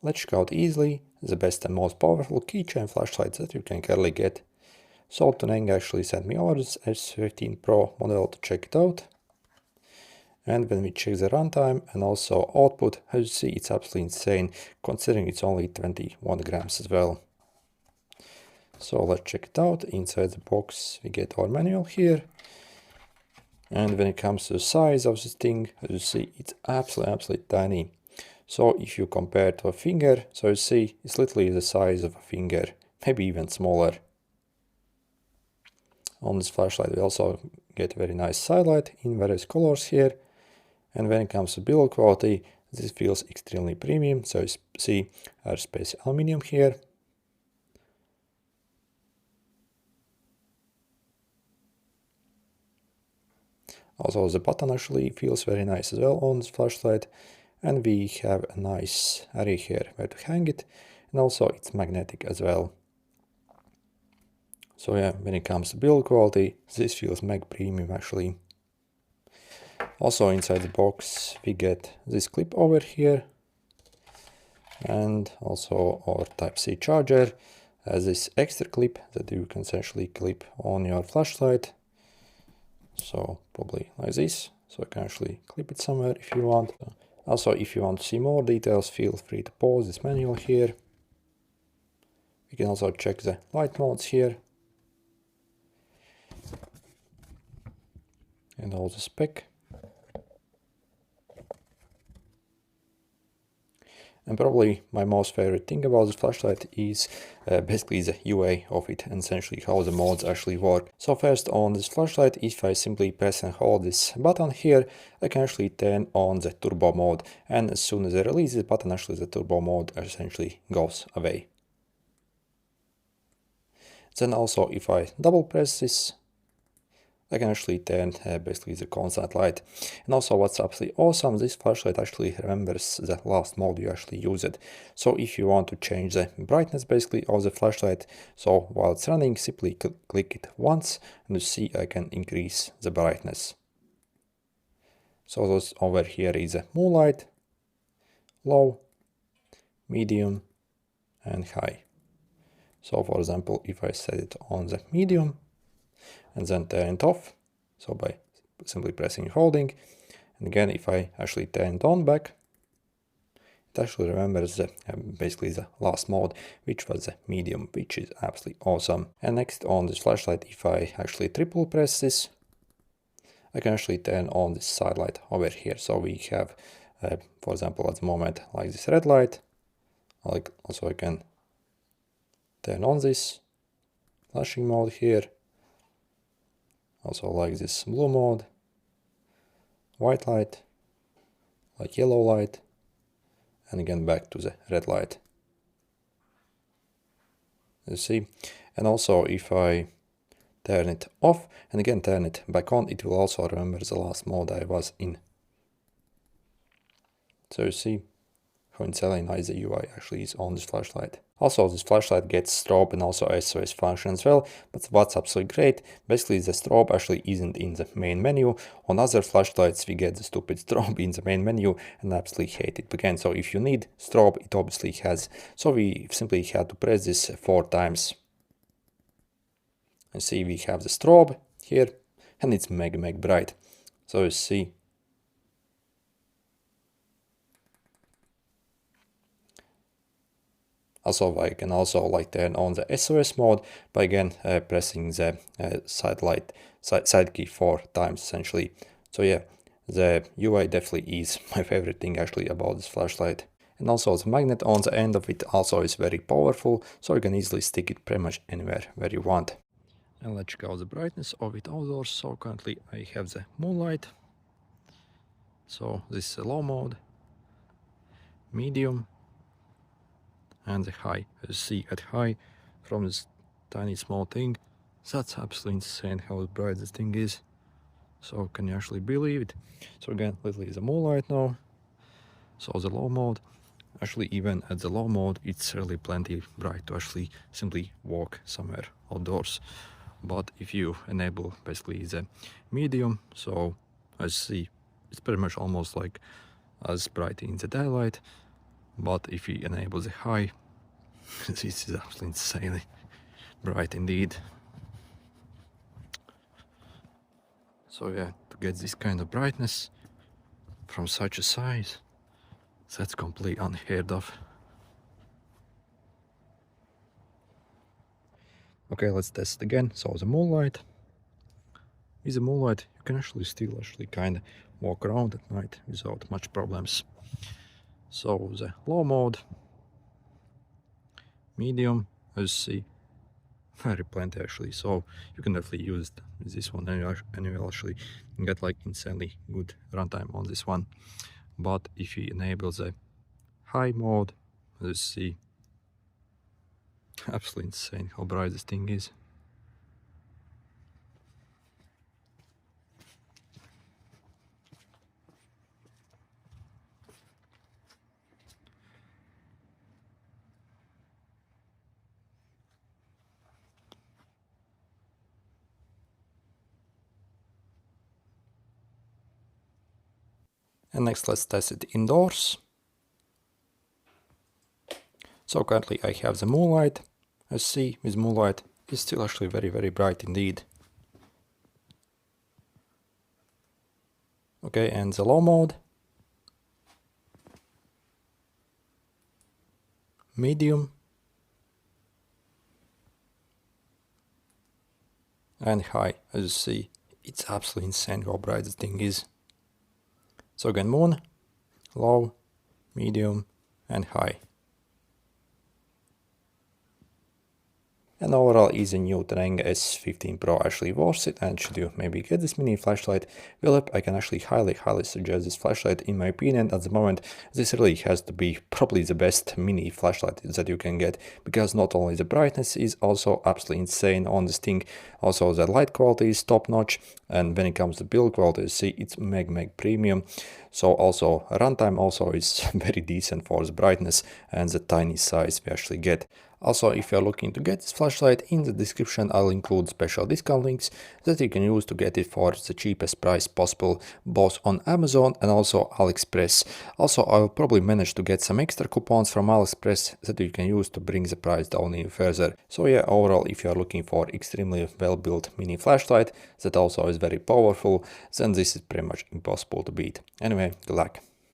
Let's check out easily the best and most powerful keychain flashlights that you can currently get. So Tunenge actually sent me over this S15 Pro model to check it out. And when we check the runtime and also output, as you see, it's absolutely insane, considering it's only 21 grams as well. So let's check it out. Inside the box we get our manual here. And when it comes to the size of this thing, as you see, it's absolutely tiny. So if you compare to a finger, so you see, it's literally the size of a finger, maybe even smaller. On this flashlight we also get very nice sidelight in various colors here. And when it comes to build quality, this feels extremely premium. So you see aerospace aluminum here. Also the button actually feels very nice as well on this flashlight. And we have a nice area here where to hang it. And also it's magnetic as well. So yeah, when it comes to build quality, this feels mega premium actually. Also inside the box we get this clip over here. And also our Type-C charger has this extra clip that you can essentially clip on your flashlight. So probably like this. So you can actually clip it somewhere if you want. Also, if you want to see more details, feel free to pause this manual here. You can also check the light modes here. And all the spec. And probably my most favorite thing about this flashlight is basically the UI of it and essentially how the modes actually work. So first on this flashlight, if I simply press and hold this button here, I can actually turn on the turbo mode. And as soon as I release this button, actually the turbo mode essentially goes away. Then also if I double press this, I can actually turn basically the constant light. And also what's absolutely awesome, this flashlight actually remembers the last mode you actually use it. So if you want to change the brightness basically of the flashlight, so while it's running, simply click it once and you see I can increase the brightness. So those over here is a moonlight, low, medium and high. So for example, if I set it on the medium, and then turn it off, so by simply pressing and holding, and again if I actually turn it on back, it actually remembers basically the last mode, which was the medium, which is absolutely awesome. And next on this flashlight, if I actually triple press this, I can actually turn on this side light over here. So we have, for example, at the moment like this red light. Also I can turn on this flashing mode here. Also like this blue mode, white light, like yellow light, and again back to the red light. You see? And also if I turn it off and again turn it back on, it will also remember the last mode I was in. So you see how insanely nice the UI actually is on this flashlight. Also, this flashlight gets strobe and also SOS function as well, but what's absolutely great, basically the strobe actually isn't in the main menu. On other flashlights we get the stupid strobe in the main menu and I absolutely hate it again. So if you need strobe, it obviously has. So we simply had to press this 4 times. And see we have the strobe here and it's mega bright. So you see. Also, I can also turn on the SOS mode by again pressing the side key 4 times essentially. So yeah, the UI definitely is my favorite thing actually about this flashlight. And also the magnet on the end of it also is very powerful, so you can easily stick it pretty much anywhere where you want. And let's check out the brightness of it outdoors. So currently I have the moonlight. So this is a low mode, medium, and the high. As you see at high from this tiny small thing, that's absolutely insane how bright this thing is. So can you actually believe it? So again, literally the moonlight now. So the low mode, actually even at the low mode, it's really plenty bright to actually simply walk somewhere outdoors. But if you enable basically the medium, so as you see, it's pretty much almost like as bright in the daylight. but if we enable the high, this is absolutely insanely bright indeed. So yeah, to get this kind of brightness from such a size, that's completely unheard of. Okay, let's test it again. So the moonlight. With the moonlight, you can still kind of walk around at night without much problems. So the low mode, medium, as you see, very plenty actually. So you can definitely use this one, and you will actually get like insanely good runtime on this one. But if you enable the high mode, as you see, absolutely insane how bright this thing is. And next, let's test it indoors. So currently I have the moonlight. As you see, with moonlight, it's still actually very, very bright indeed. Okay, and the low mode, medium, and high. As you see, it's absolutely insane how bright this thing is. So again, moon, low, medium, and high. And overall, is a new Tunenge S15 Pro actually worth it, and should you maybe get this mini flashlight, well, I can actually highly suggest this flashlight. In my opinion, at the moment, this really has to be probably the best mini flashlight that you can get, because not only the brightness is also absolutely insane on this thing, also the light quality is top notch, and when it comes to build quality, you see, it's meg premium. So also runtime also is very decent for the brightness and the tiny size we actually get. Also, if you're looking to get this flashlight, in the description I'll include special discount links that you can use to get it for the cheapest price possible, both on Amazon and also AliExpress. Also, I'll probably manage to get some extra coupons from AliExpress that you can use to bring the price down even further. So yeah, overall, if you're looking for extremely well-built mini flashlight that also is very powerful, then this is pretty much impossible to beat. Anyway, good luck.